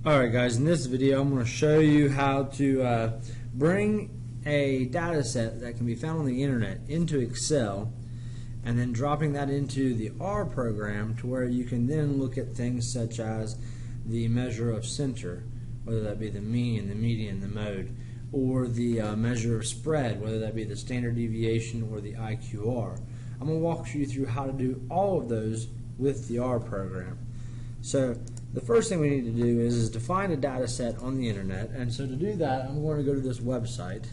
Alright guys, in this video I'm going to show you how to bring a data set that can be found on the internet into Excel and then dropping that into the R program to where you can then look at things such as the measure of center, whether that be the mean, the median, the mode, or the measure of spread, whether that be the standard deviation or the IQR. I'm going to walk you through how to do all of those with the R program. So the first thing we need to do is to find a data set on the internet, and so to do that I'm going to go to this website,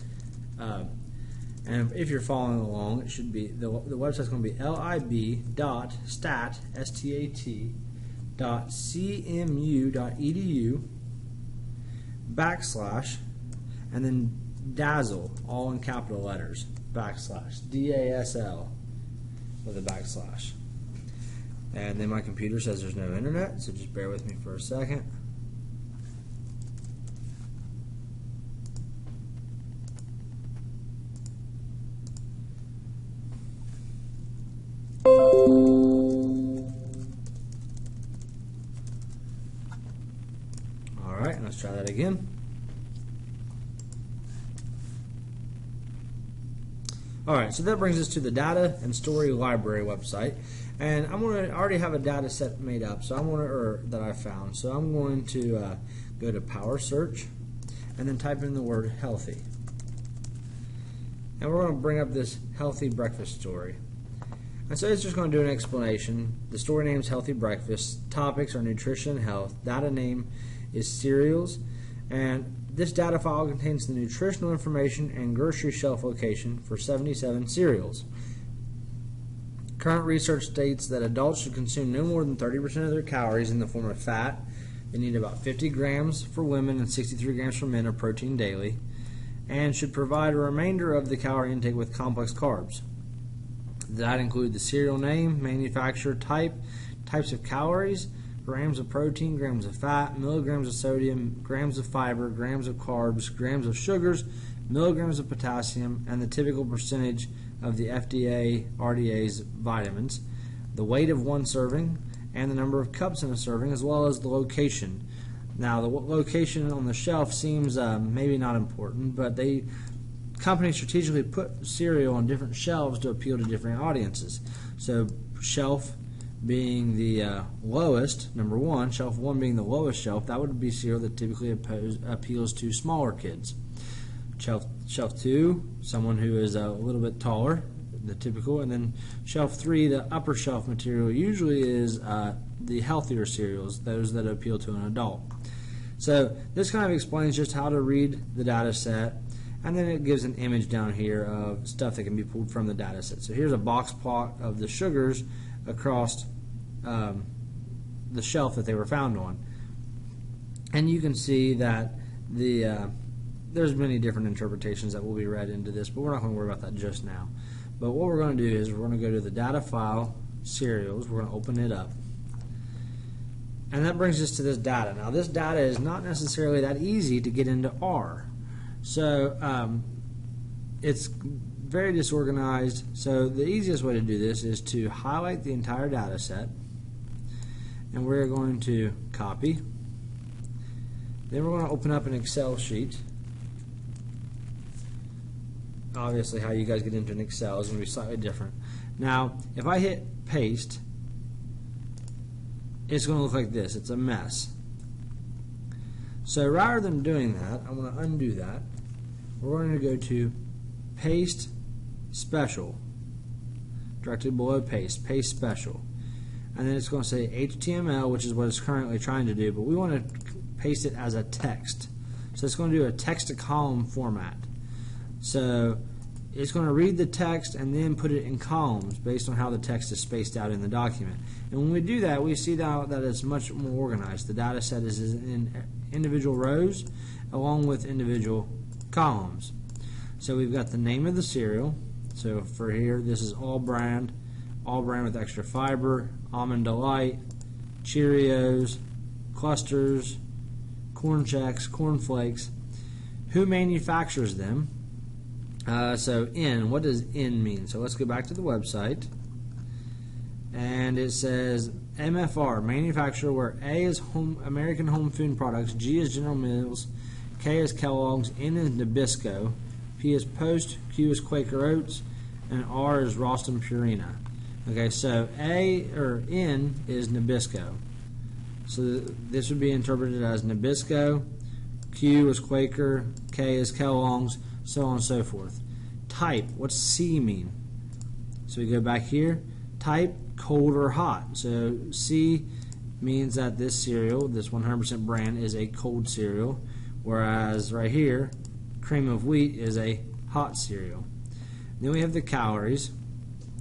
and if you're following along, it should be the website's going to be lib.stat.cmu.edu / and then DASL, all in capital letters, / DASL with a /. And then my computer says there's no internet, so just bear with me for a second. Alright, let's try that again. Alright, so that brings us to the Data and Story Library website. And I already have a data set made up, so that I found. So I'm going to go to Power Search and then type in the word healthy. And we're going to bring up this healthy breakfast story. And so it's just going to do an explanation. The story name is Healthy Breakfast. Topics are nutrition and health. Data name is cereals. And this data file contains the nutritional information and grocery shelf location for 77 cereals. Current research states that adults should consume no more than 30% of their calories in the form of fat. They need about 50 grams for women and 63 grams for men of protein daily, and should provide a remainder of the calorie intake with complex carbs. That include the cereal name, manufacturer type, types of calories, grams of protein, grams of fat, milligrams of sodium, grams of fiber, grams of carbs, grams of sugars, milligrams of potassium, and the typical percentage of the FDA RDA's vitamins, the weight of one serving, and the number of cups in a serving, as well as the location. Now, the location on the shelf seems maybe not important, but companies strategically put cereal on different shelves to appeal to different audiences. So, shelf being the lowest, number one, shelf 1 being the lowest shelf, that would be cereal that typically appeals to smaller kids. Shelf 2, someone who is a little bit taller, the typical, and then shelf 3, the upper shelf material, usually is the healthier cereals, those that appeal to an adult. So this kind of explains just how to read the data set, and then it gives an image down here of stuff that can be pulled from the data set. So here's a box plot of the sugars across the shelf that they were found on, and you can see that there's many different interpretations that will be read into this, but we're not going to worry about that just now. But what we're going to do is we're going to go to the data file, cereals, we're going to open it up. And that brings us to this data. Now this data is not necessarily that easy to get into R. So it's very disorganized. So the easiest way to do this is to highlight the entire data set, and we're going to copy. Then we're going to open up an Excel sheet. Obviously, how you guys get into an Excel is going to be slightly different. Now, if I hit paste, it's going to look like this. It's a mess. So rather than doing that, I'm going to undo that. We're going to go to paste special, directly below paste special. And then it's going to say HTML, which is what it's currently trying to do, but we want to paste it as a text. So it's going to do a text to column format. So it's going to read the text and then put it in columns based on how the text is spaced out in the document. And when we do that, we see now that it's much more organized. The data set is in individual rows along with individual columns. So we've got the name of the cereal. So for here, this is all brand with extra fiber, Almond Delight, Cheerios, Clusters, Corn Chex, Corn Flakes. Who manufactures them? So N, what does N mean? So let's go back to the website, and it says MFR, manufacturer, where A is American Home Food Products, G is General Mills, K is Kellogg's, N is Nabisco, P is Post, Q is Quaker Oats, and R is Ralston Purina. Okay, so A or N is Nabisco. So this would be interpreted as Nabisco, Q is Quaker, K is Kellogg's, so on and so forth. Type, what's C mean? So we go back here, type, cold or hot. So C means that this cereal, this 100% brand, is a cold cereal, whereas right here, cream of wheat is a hot cereal. Then we have the calories,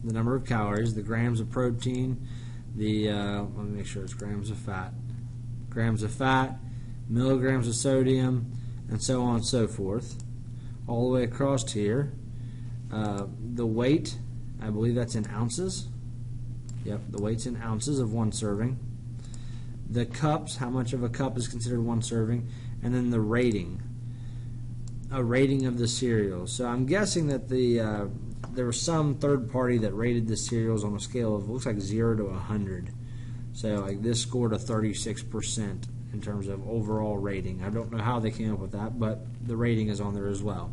the number of calories, the grams of protein, the, let me make sure it's grams of fat, milligrams of sodium, and so on and so forth, all the way across here. The weight, I believe that's in ounces. Yep, the weight's in ounces of one serving. The cups, how much of a cup is considered one serving, and then the rating, a rating of the cereals. So I'm guessing that there was some third party that rated the cereals on a scale of, looks like 0 to 100. So like this scored a 36% in terms of overall rating. I don't know how they came up with that, but the rating is on there as well.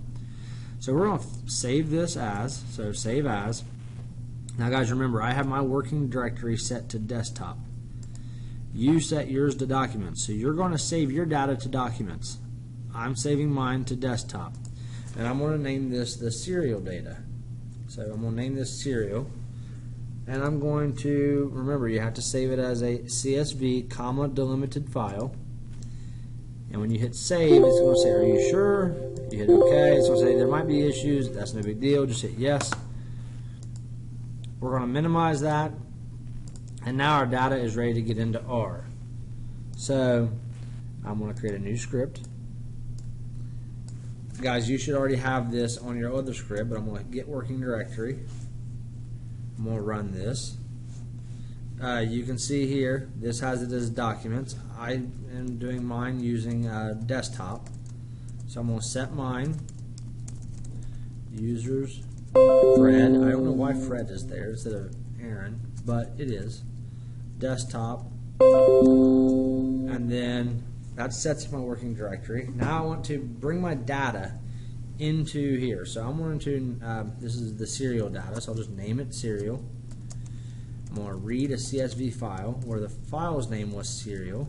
So we're going to save this as, so save as. Now guys, remember, I have my working directory set to desktop. You set yours to documents. So you're going to save your data to documents. I'm saving mine to desktop. And I'm going to name this the cereal data. So I'm going to name this cereal. And I'm going to, remember, you have to save it as a CSV, comma, delimited file. And when you hit save, it's going to say, are you sure? You hit OK. It's going to say, there might be issues. That's no big deal. Just hit yes. We're going to minimize that. And now our data is ready to get into R. So I'm going to create a new script. Guys, you should already have this on your other script, but I'm going to get working directory. I'm going to run this. You can see here, this has it as documents. I am doing mine using desktop. So I'm going to set mine. Users, Fred. I don't know why Fred is there instead of Aaron, but it is. Desktop. And then that sets my working directory. Now I want to bring my data into here. So I'm going to, this is the cereal data, so I'll just name it cereal. I'm going to read a CSV file where the file's name was cereal.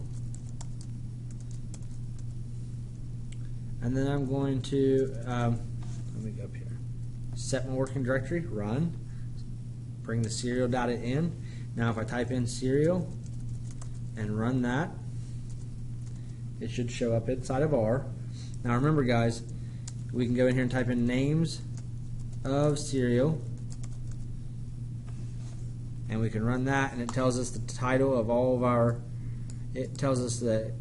And then I'm going to, let me go up here, set my working directory, run, bring the cereal data in. Now if I type in cereal and run that, it should show up inside of R. Now remember guys, we can go in here and type in names of cereal, and we can run that, and it tells us the title of all of our, it tells us the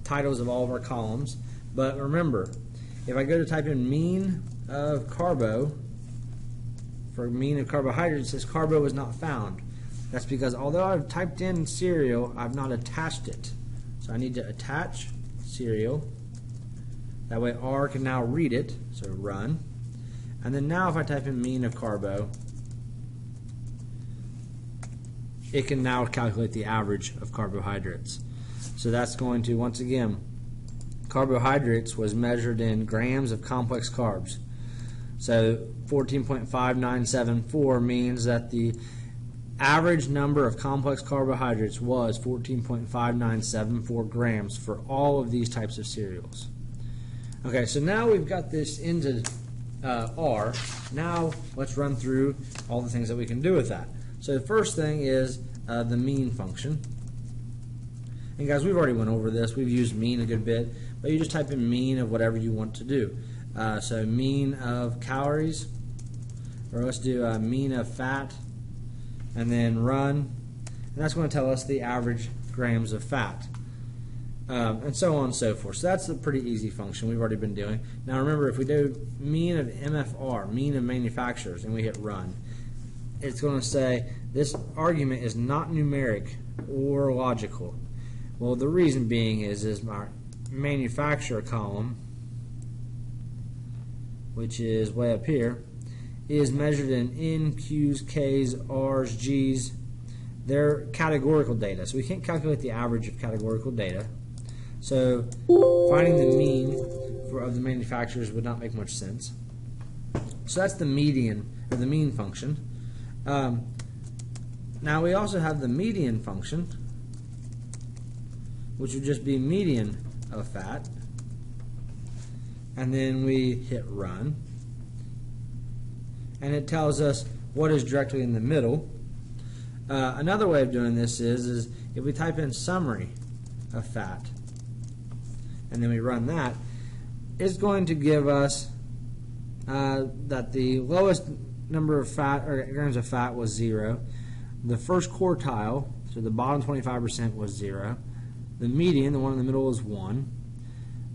titles of all of our columns. But remember, if I go to type in mean of carbo, for mean of carbohydrates, it says carbo is not found. That's because although I've typed in cereal, I've not attached it. So I need to attach cereal. That way R can now read it, so run. And then now if I type in mean of carbo, it can now calculate the average of carbohydrates. So that's going to, once again, carbohydrates was measured in grams of complex carbs. So 14.5974 means that the average number of complex carbohydrates was 14.5974 grams for all of these types of cereals. Okay, so now we've got this into R. Now let's run through all the things that we can do with that. So the first thing is the mean function. And guys, we've already went over this. We've used mean a good bit, but you just type in mean of whatever you want to do. So mean of calories, or let's do mean of fat, and then run, and that's going to tell us the average grams of fat, and so on and so forth. So that's a pretty easy function we've already been doing. Now remember, if we do mean of MFR, mean of manufacturers, and we hit run, it's going to say this argument is not numeric or logical. Well, the reason being is my manufacturer column, which is way up here, is measured in N, Q's, K's, R's, G's, they're categorical data, so we can't calculate the average of categorical data. So finding the mean of the manufacturers would not make much sense. So that's the median, or the mean function. Now we also have the median function, which would just be median of fat. And then we hit run. And it tells us what is directly in the middle. Another way of doing this is if we type in summary of fat, and then we run that, it's going to give us that the lowest number of fat, or grams of fat, was 0. The first quartile, so the bottom 25%, was 0. The median, the one in the middle, was 1.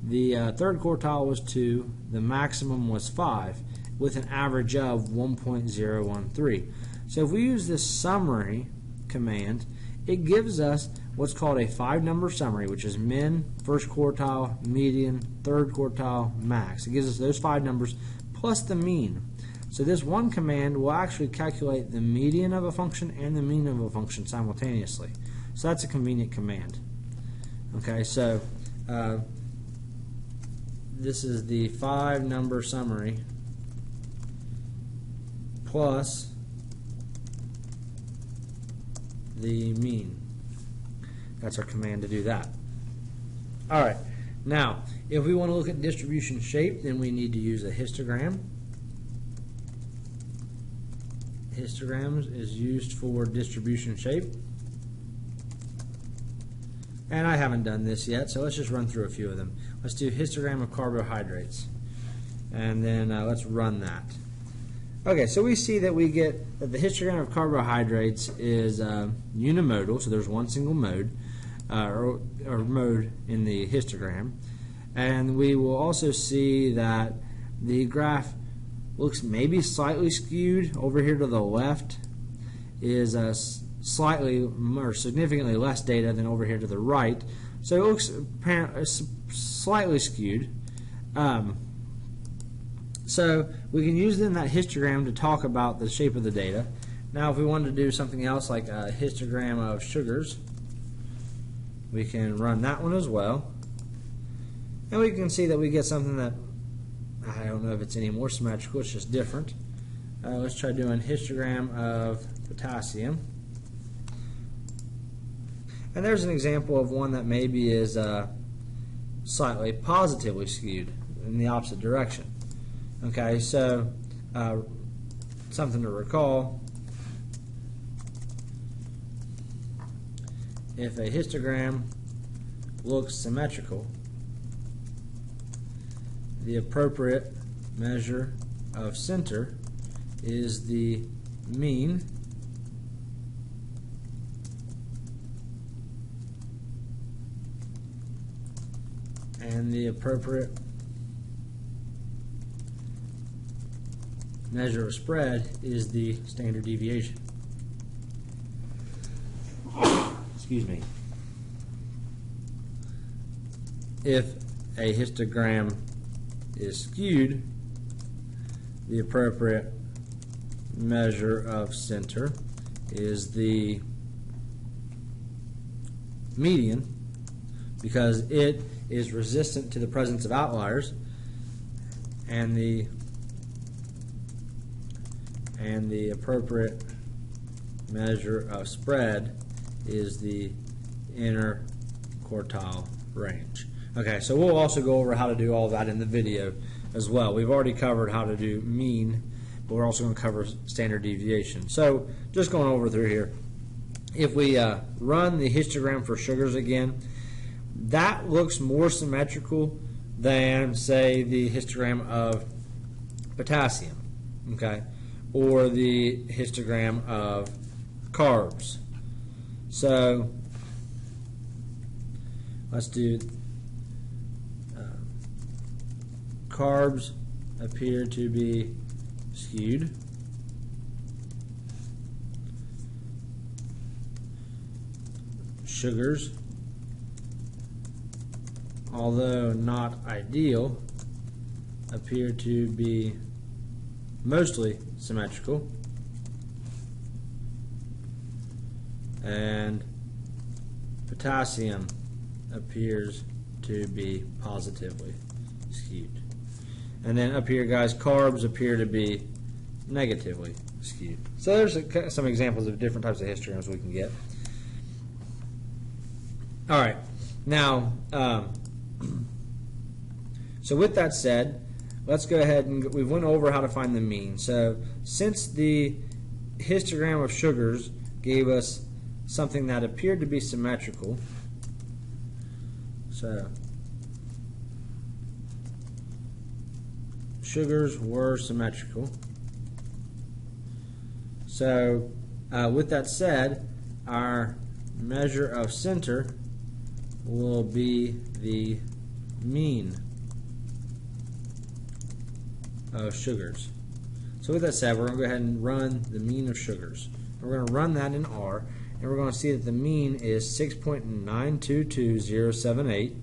The third quartile was 2. The maximum was 5, with an average of 1.013. So if we use this summary command, it gives us what's called a 5-number summary, which is min, first quartile, median, third quartile, max. It gives us those 5 numbers plus the mean. So this one command will actually calculate the median of a function and the mean of a function simultaneously. So that's a convenient command. Okay, so this is the 5-number summary plus the mean. That's our command to do that. All right, now if we want to look at distribution shape, then we need to use a histogram. Histograms is used for distribution shape. And I haven't done this yet, so let's just run through a few of them. Let's do histogram of carbohydrates. And then let's run that. Okay, so we see that we get that the histogram of carbohydrates is unimodal, so there's one single mode, or mode in the histogram. And we will also see that the graph looks maybe slightly skewed. Over here to the left is slightly or significantly less data than over here to the right. So it looks slightly skewed. So we can use then that histogram to talk about the shape of the data. Now if we wanted to do something else like a histogram of sugars, we can run that one as well. And we can see that we get something that, I don't know if it's any more symmetrical, it's just different. Let's try doing histogram of potassium. And there's an example of one that maybe is slightly positively skewed in the opposite direction. Okay, so something to recall, if a histogram looks symmetrical, the appropriate measure of center is the mean and the appropriate measure of spread is the standard deviation. Excuse me. If a histogram is skewed, the appropriate measure of center is the median, because it is resistant to the presence of outliers, and the appropriate measure of spread is the inner quartile range. Okay, so we'll also go over how to do all that in the video as well. We've already covered how to do mean, but we're also going to cover standard deviation. So just going over through here, if we run the histogram for sugars again, that looks more symmetrical than, say, the histogram of potassium, okay, or the histogram of carbs. So let's do carbs appear to be skewed. Sugars, although not ideal, appear to be mostly symmetrical. and potassium appears to be positively skewed. And then up here, guys, carbs appear to be negatively skewed. So there's some examples of different types of histograms we can get. All right, now, so with that said, let's go ahead and we went over how to find the mean. So since the histogram of sugars gave us something that appeared to be symmetrical, so sugars were symmetrical. So with that said, our measure of center will be the mean of sugars. So with that said, we're going to go ahead and run the mean of sugars. We're going to run that in R, and we're going to see that the mean is 6.922078,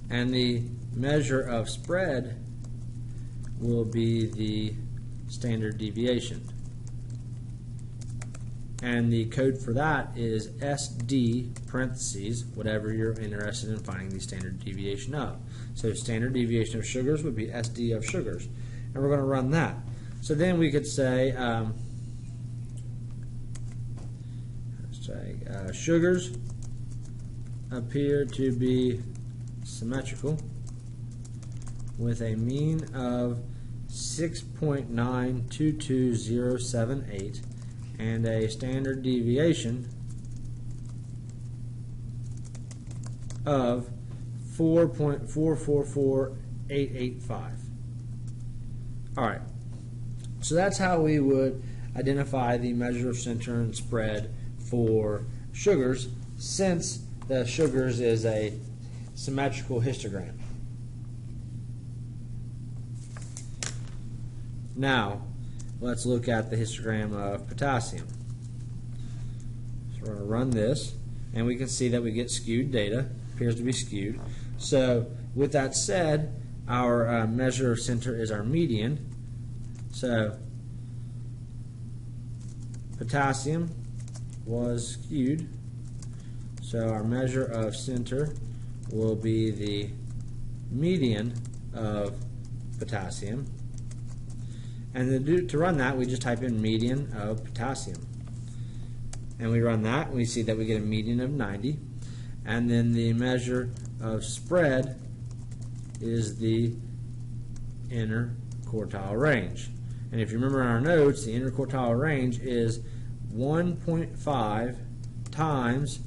and the measure of spread will be the standard deviation. And the code for that is SD parentheses, whatever you're interested in finding the standard deviation of. So standard deviation of sugars would be SD of sugars. And we're going to run that. So then we could say, sugars appear to be symmetrical with a mean of 6.922078 and a standard deviation of 4.444885. Alright, so that's how we would identify the measure of center and spread for sugars, since the sugars is a symmetrical histogram. Now, let's look at the histogram of potassium. So we're going to run this, and we can see that we get skewed data. Appears to be skewed. So with that said, our measure of center is our median. So potassium was skewed. So our measure of center will be the median of potassium. And then to run that, we just type in median of potassium. And we run that, and we see that we get a median of 90. And then the measure of spread is the inner quartile range. And if you remember in our notes, the inner quartile range is 1.5 times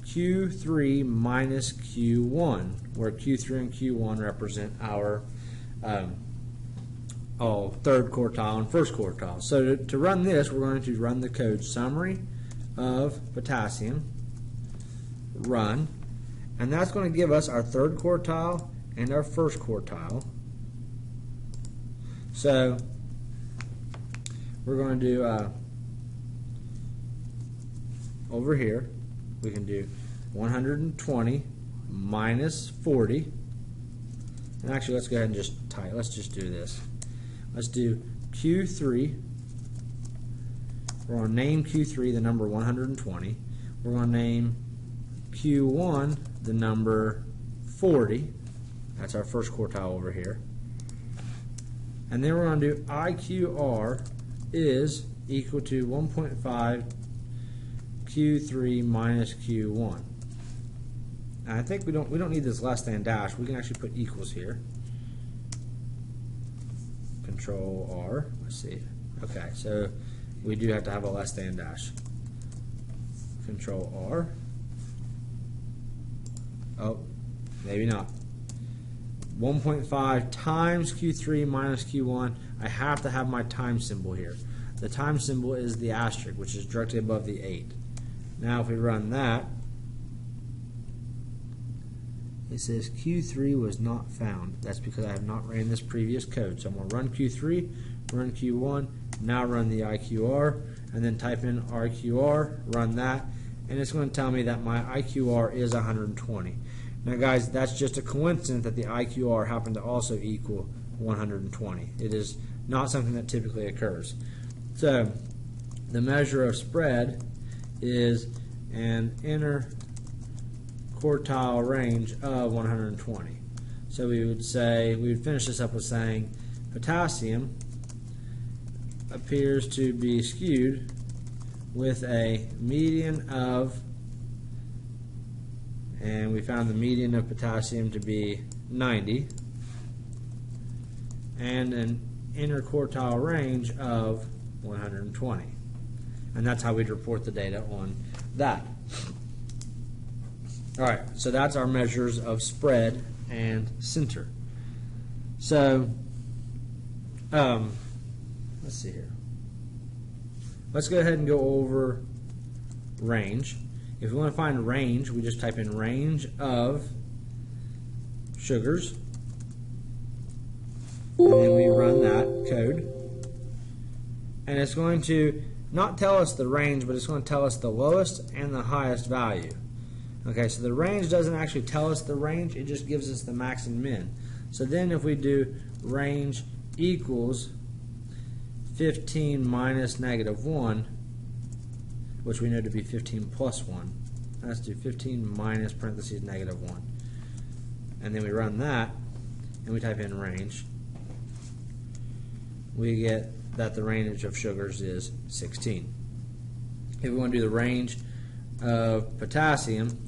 Q3 minus Q1, where Q3 and Q1 represent our third quartile and first quartile. So to run this, we're going to run the code summary of potassium, run, and that's going to give us our third quartile and our first quartile. So we're going to do over here, we can do 120 minus 40, and actually let's go ahead and let's just do this. Let's do Q3. We're going to name Q3 the number 120. We're going to name Q1 the number 40. That's our first quartile over here. And then we're going to do IQR is equal to 1.5 Q3 minus Q1. And I think we don't need this less than dash. We can actually put equals here. Control R. Let's see. Okay, so we do have to have a less than dash. Control R. Oh, maybe not. 1.5 times Q3 minus Q1. I have to have my time symbol here. The time symbol is the asterisk, which is directly above the 8. Now if we run that, it says Q3 was not found. That's because I have not ran this previous code. So I'm going to run Q3, run Q1, now run the IQR, and then type in RQR, run that, and it's going to tell me that my IQR is 120. Now guys, that's just a coincidence that the IQR happened to also equal 120. It is not something that typically occurs. So the measure of spread is an inner quartile range of 120. So we would finish this up with saying potassium appears to be skewed with a median of, and we found the median of potassium to be 90, and an inner quartile range of 120. And that's how we'd report the data on that. All right, so that's our measures of spread and center. So, let's see here. Let's go ahead and go over range. If we want to find range, we just type in range of sugars, and then we run that code. And it's going to not tell us the range, but it's going to tell us the lowest and the highest value. Okay, so the range doesn't actually tell us the range, it just gives us the max and min. So then if we do range equals 15 minus negative 1, which we know to be 15 plus 1, let's do 15 minus parentheses negative 1. And then we run that, and we type in range. We get that the range of sugars is 16. If we want to do the range of potassium,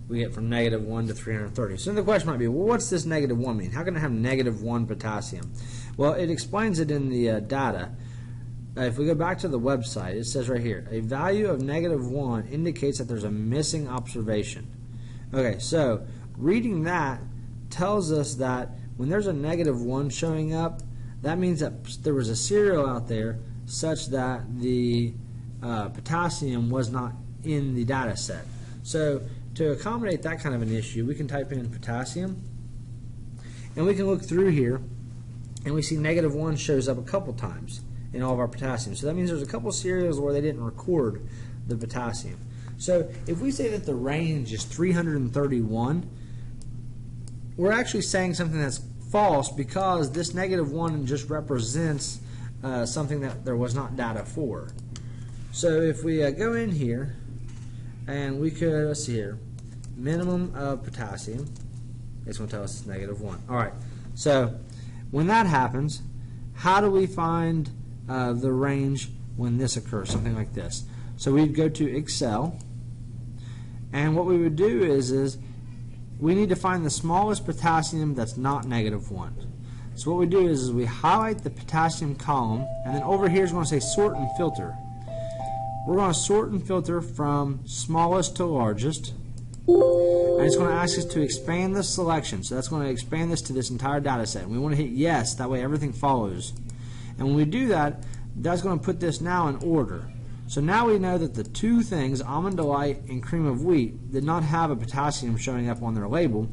we get from negative 1 to 330. So then the question might be, well, what's this negative 1 mean? How can I have negative 1 potassium? Well, it explains it in the data. If we go back to the website, it says right here, a value of negative 1 indicates that there's a missing observation. Okay, so reading that tells us that when there's a negative 1 showing up, that means that there was a serial out there such that the potassium was not in the data set. So to accommodate that kind of an issue, we can type in potassium, and we can look through here, and we see negative 1 shows up a couple times in all of our potassium. So that means there's a couple serials where they didn't record the potassium. So if we say that the range is 331, we're actually saying something that's false, because this negative 1 just represents something that there was not data for. So if we go in here, and we could, let's see here, minimum of potassium, it's going to tell us it's negative 1. All right, so when that happens, how do we find the range when this occurs, something like this? So we'd go to Excel, and what we would do is we need to find the smallest potassium that's not negative 1. So what we do is we highlight the potassium column, and then over here is going to say sort and filter. We're going to sort and filter from smallest to largest, and it's going to ask us to expand the selection. So that's going to expand this to this entire data set. And we want to hit yes, that way everything follows. And when we do that, that's going to put this now in order. So now we know that the two things, Almond Delight and Cream of Wheat, did not have a potassium showing up on their label.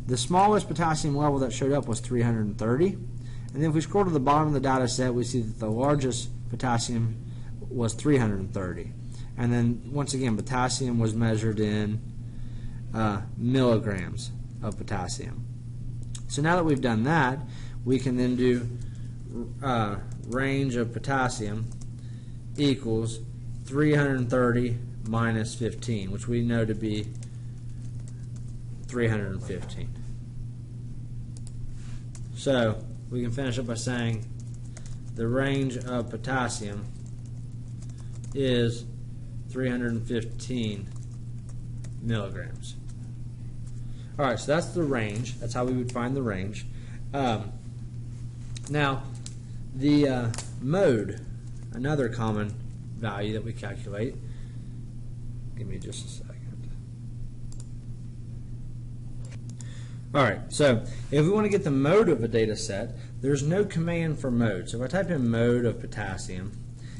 The smallest potassium level that showed up was 330. And then if we scroll to the bottom of the data set, we see that the largest potassium was 330. And then once again, potassium was measured in milligrams of potassium. So now that we've done that, we can then do range of potassium equals 330 minus 15, which we know to be 315. So we can finish up by saying the range of potassium is 315 milligrams. All right, so that's the range. That's how we would find the range. Now, the mode, another common value that we calculate. Give me just a second. All right, so if we want to get the mode of a data set, there's no command for mode. So if I type in mode of potassium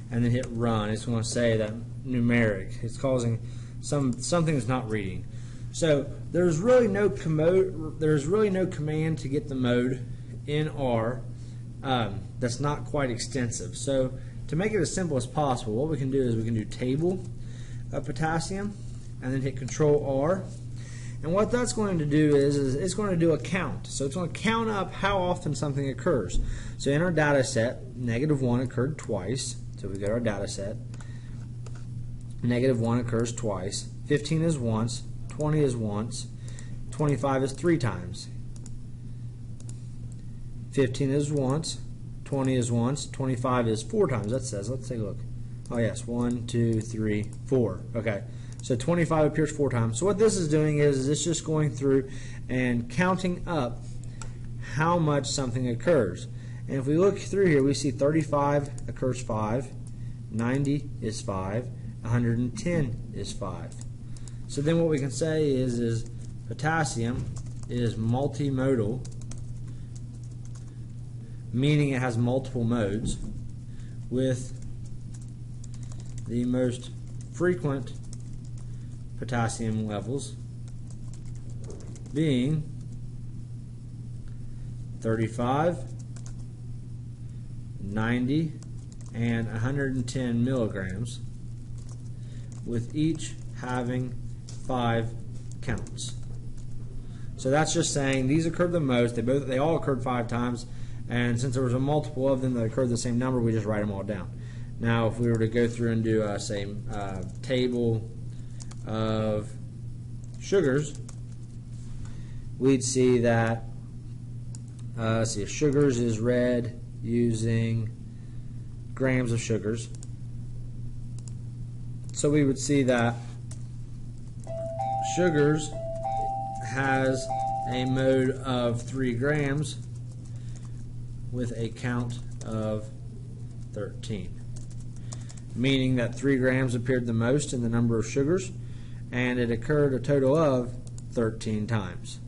and then hit run, it's going to say that numeric. It's causing something that's not reading. So there's really no command to get the mode in R that's not quite extensive. So to make it as simple as possible, what we can do is we can do table of potassium and then hit Control R. And what that's going to do is it's going to do a count. So it's going to count up how often something occurs. So in our data set, -1 occurred twice. So we go to our data set. -1 occurs twice. 15 is once. 20 is once. 25 is 3 times. 15 is once. 20 is once. 25 is 4 times. That says, let's take a look. Oh yes, 1, 2, 3, 4. Okay, so 25 appears 4 times. So what this is doing is it's just going through and counting up how much something occurs. And if we look through here, we see 35 occurs 5, 90 is 5, 110 is 5. So then what we can say is potassium is multimodal, meaning it has multiple modes, with the most frequent potassium levels being 35, 90, and 110 milligrams, with each having 5 counts. So that's just saying these occurred the most. They all occurred 5 times, and since there was a multiple of them that occurred the same number, we just write them all down. Now, if we were to go through and do a table of sugars, we'd see that sugars is read using grams of sugars. So we would see that sugars has a mode of 3 grams with a count of 13, meaning that 3 grams appeared the most in the number of sugars, and it occurred a total of 13 times.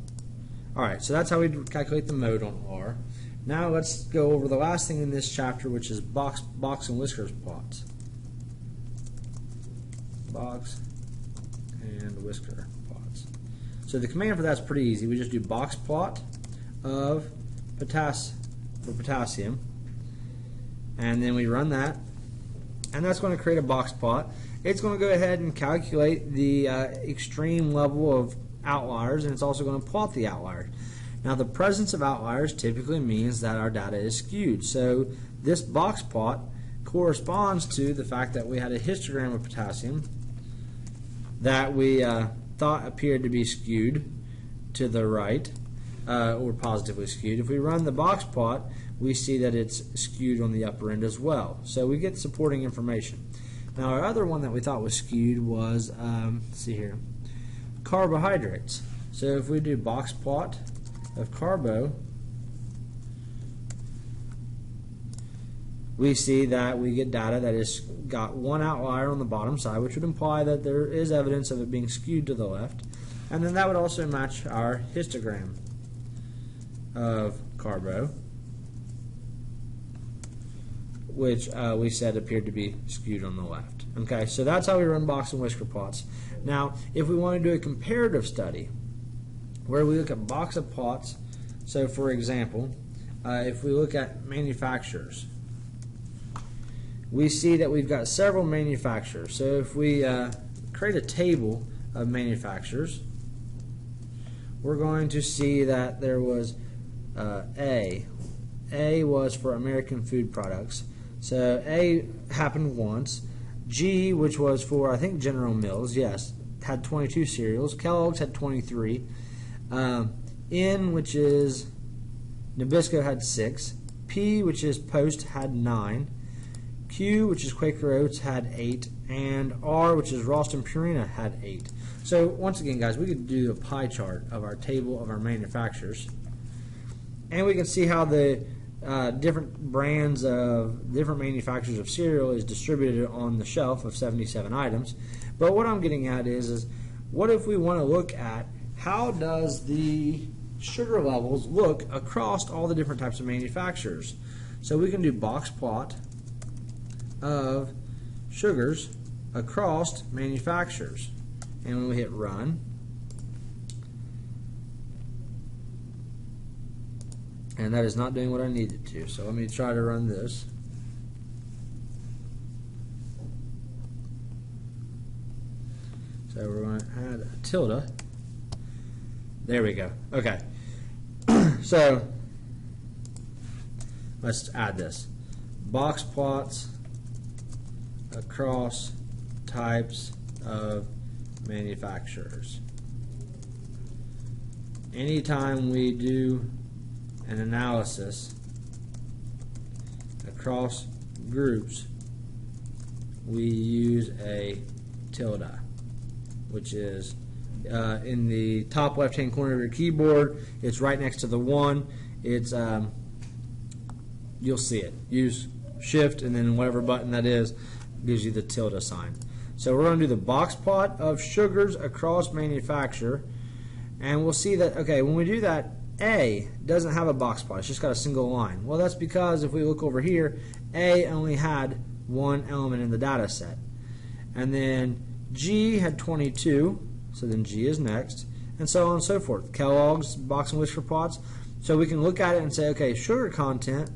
Alright, so that's how we calculate the mode on R. Now let's go over the last thing in this chapter, which is box and whiskers plots. Box and whisker plots. So the command for that's pretty easy. We just do box plot of potassium, and then we run that, and that's going to create a box plot. It's going to go ahead and calculate the extreme level of outliers, and it's also going to plot the outliers. Now, the presence of outliers typically means that our data is skewed. So this box plot corresponds to the fact that we had a histogram of potassium that we thought appeared to be skewed to the right, or positively skewed. If we run the box plot, we see that it's skewed on the upper end as well. So we get supporting information. Now, our other one that we thought was skewed was, let's see here, carbohydrates. So if we do box plot of carbo, we see that we get data that has got 1 outlier on the bottom side, which would imply that there is evidence of it being skewed to the left. And then that would also match our histogram of carbo, which we said appeared to be skewed on the left. Okay, so that's how we run box and whisker plots. Now, if we want to do a comparative study where we look at box of plots, so for example, if we look at manufacturers, we see that we've got several manufacturers. So if we create a table of manufacturers, we're going to see that there was A. A was for American food products. So A happened once. G, which was for, I think, General Mills, yes, had 22 cereals. Kellogg's had 23. N, which is Nabisco, had 6. P, which is Post, had 9. Q, which is Quaker Oats, had 8. And R, which is Ralston Purina, had 8. So once again, guys, we could do a pie chart of our table of our manufacturers, and we can see how the different brands of different manufacturers of cereal is distributed on the shelf of 77 items. But what I'm getting at is what if we want to look at how does the sugar levels look across all the different types of manufacturers? So we can do box plot of sugars across manufacturers. And when we hit run, and that is not doing what I need it to, so let me try to run this. So we're going to add a tilde. There we go. Okay. So let's add this. Box plots across types of manufacturers. Anytime we do an analysis across groups, we use a tilde, which is in the top left-hand corner of your keyboard. It's right next to the 1. It's you'll see it. Use Shift and then whatever button that is gives you the tilde sign. So we're going to do the box plot of sugars across manufacturer, and we'll see that, okay, when we do that, A doesn't have a box plot. It's just got a single line. Well, that's because if we look over here, A only had one element in the data set. And then G had 22, so then G is next, and so on and so forth. Kellogg's, box and Whisker plots. So we can look at it and say, okay, sugar content,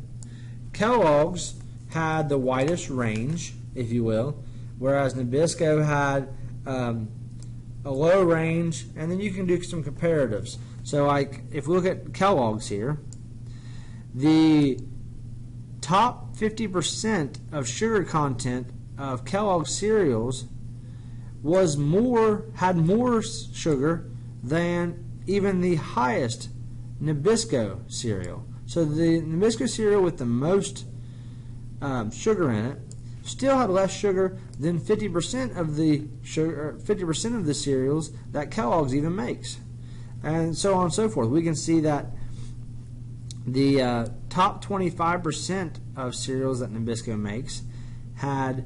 Kellogg's had the widest range, if you will, whereas Nabisco had a low range, and then you can do some comparatives. So like if we look at Kellogg's here, the top 50% of sugar content of Kellogg's cereals had more sugar than even the highest Nabisco cereal. So the Nabisco cereal with the most sugar in it still had less sugar than 50% of the sugar, 50% of the cereals that Kellogg's even makes, and so on and so forth. We can see that the top 25% of cereals that Nabisco makes had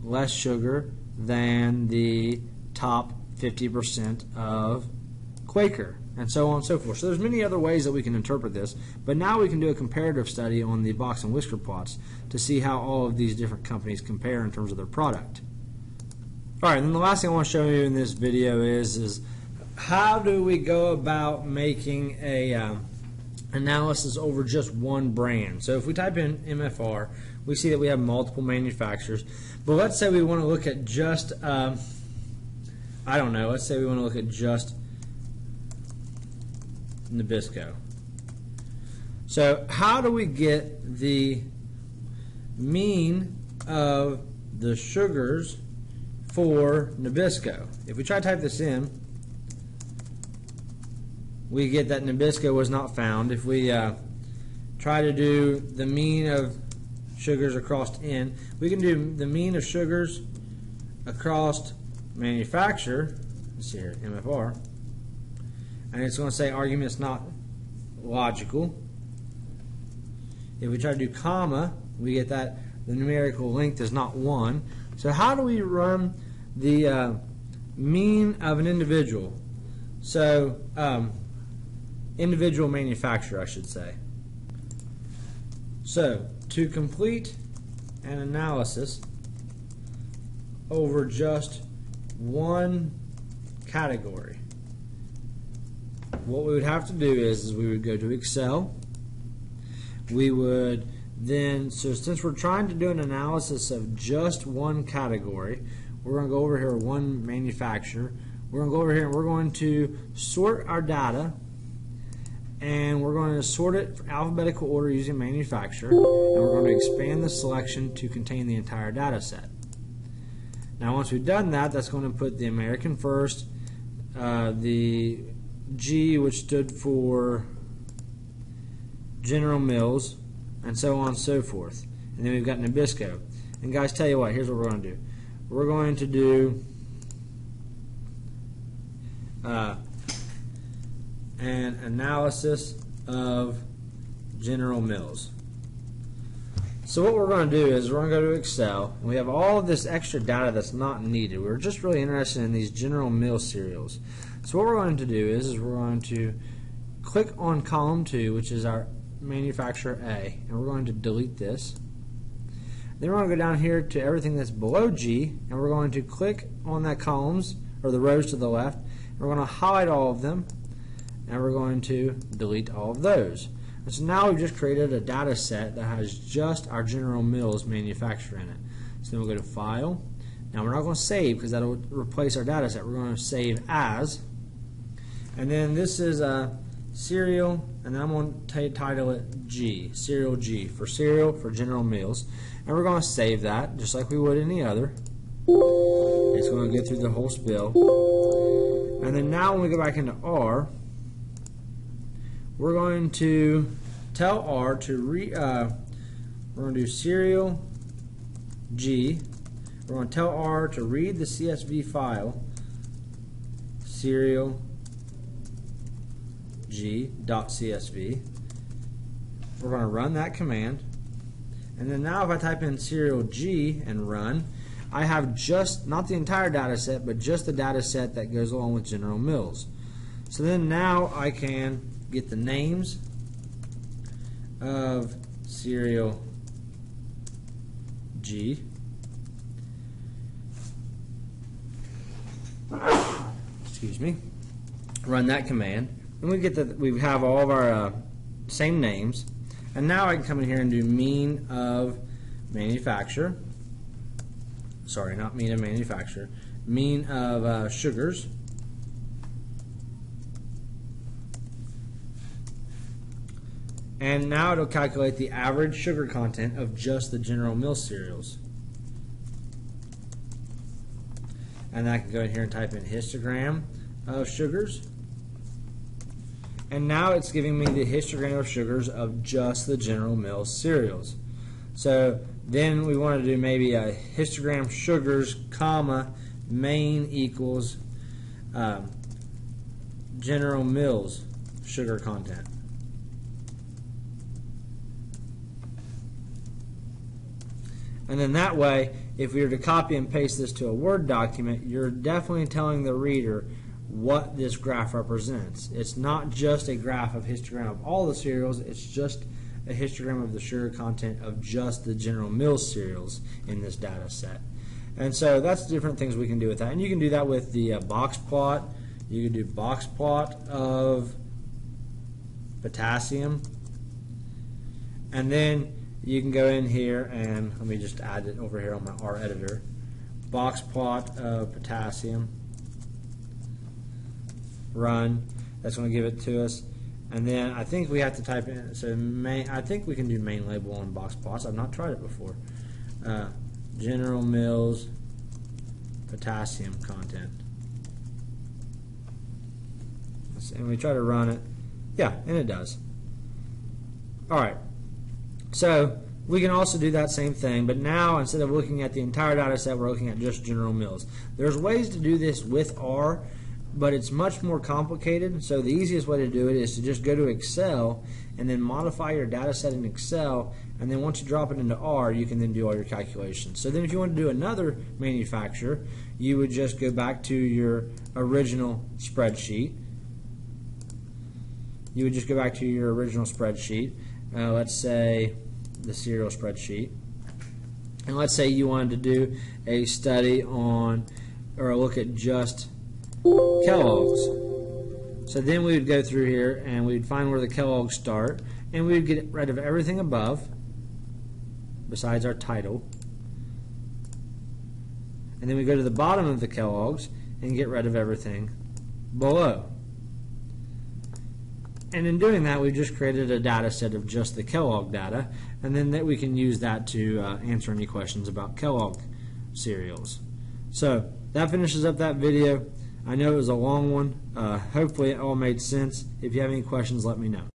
less sugar than the top 50% of Quaker, and so on and so forth. So there's many other ways that we can interpret this, but now we can do a comparative study on the box and Whisker plots to see how all of these different companies compare in terms of their product. Alright, and then the last thing I want to show you in this video is how do we go about making a analysis over just one brand. So if we type in MFR, we see that we have multiple manufacturers, but let's say we want to look at just I don't know, let's say we want to look at just Nabisco. So how do we get the mean of the sugars for Nabisco? If we try to type this in, we get that Nabisco was not found. If we try to do the mean of sugars across N, we can do the mean of sugars across manufacturer. Let's see here, MFR. And it's going to say argument's not logical. If we try to do comma, we get that the numerical length is not 1. So how do we run the mean of an individual? So individual manufacturer, I should say. So to complete an analysis over just one category, what we would have to do is we would go to Excel. We would then, so since we're trying to do an analysis of just one category, we're going to go over here, one manufacturer. We're going to go over here and we're going to sort our data, and we're going to sort it in alphabetical order using manufacturer, and we're going to expand the selection to contain the entire data set. Now once we've done that, that's going to put the American first, the G, which stood for General Mills, and so on and so forth. And then we've got Nabisco. And guys, tell you what, here's what we're going to do. We're going to do an analysis of General Mills. So what we're going to do is we're going to go to Excel, and we have all of this extra data that's not needed. We're just really interested in these General Mills cereals. So what we're going to do is we're going to click on column 2, which is our manufacturer A, and we're going to delete this. Then we're going to go down here to everything that's below G, and we're going to click on that columns, or the rows to the left, and we're going to highlight all of them, and we're going to delete all of those. And so now we've just created a data set that has just our General Mills manufacturer in it. So then we'll go to File. Now we're not going to save because that will replace our data set. We're going to save as. And then this is a cereal, and then I'm going to title it G, cereal G, for cereal for General Mills. and we're going to save that just like we would any other. It's going to go through the whole spill. And then now when we go back into R, we're going to tell R to we're going to do serial G. We're going to tell R to read the CSV file serial G.csv. We're going to run that command. And then now if I type in serial G and run, I have just, not the entire data set, but just the data set that goes along with General Mills. So then now I can get the names of serial G. Excuse me. Run that command. And we have all of our same names. And now I can come in here and do mean of manufacturer. Sorry, not mean of manufacturer. Mean of sugars. And now it'll calculate the average sugar content of just the General Mills cereals. And I can go in here and type in histogram of sugars. And now it's giving me the histogram of sugars of just the General Mills cereals. So then we want to do maybe a histogram sugars, comma, main equals General Mills sugar content. And then that way, if we were to copy and paste this to a Word document, you're definitely telling the reader what this graph represents. It's not just a graph of histogram of all the cereals, it's just a histogram of the sugar content of just the General Mills cereals in this data set. And so that's different things we can do with that. And you can do that with the box plot. You can do box plot of potassium. And then you can go in here and let me just add it over here on my R editor. Box plot of potassium. Run. That's going to give it to us. And then I think we have to type in, so main, I think we can do main label on box plots. I've not tried it before. General Mills potassium content. And we try to run it. Yeah, and it does. Alright. So we can also do that same thing, but now instead of looking at the entire data set, we're looking at just General Mills. There's ways to do this with R, but it's much more complicated. So the easiest way to do it is to just go to Excel and then modify your data set in Excel, and then once you drop it into R, you can then do all your calculations. So then if you want to do another manufacturer, you would just go back to your original spreadsheet. You would just go back to your original spreadsheet. Let's say the cereal spreadsheet. And let's say you wanted to do a study on, or a look at just Kellogg's. So then we would go through here and we'd find where the Kellogg's start, and we would get rid of everything above besides our title. And then we go to the bottom of the Kellogg's and get rid of everything below. And in doing that, we've just created a data set of just the Kellogg data, and then that we can use that to answer any questions about Kellogg cereals. So that finishes up that video. I know it was a long one. Hopefully it all made sense. If you have any questions, let me know.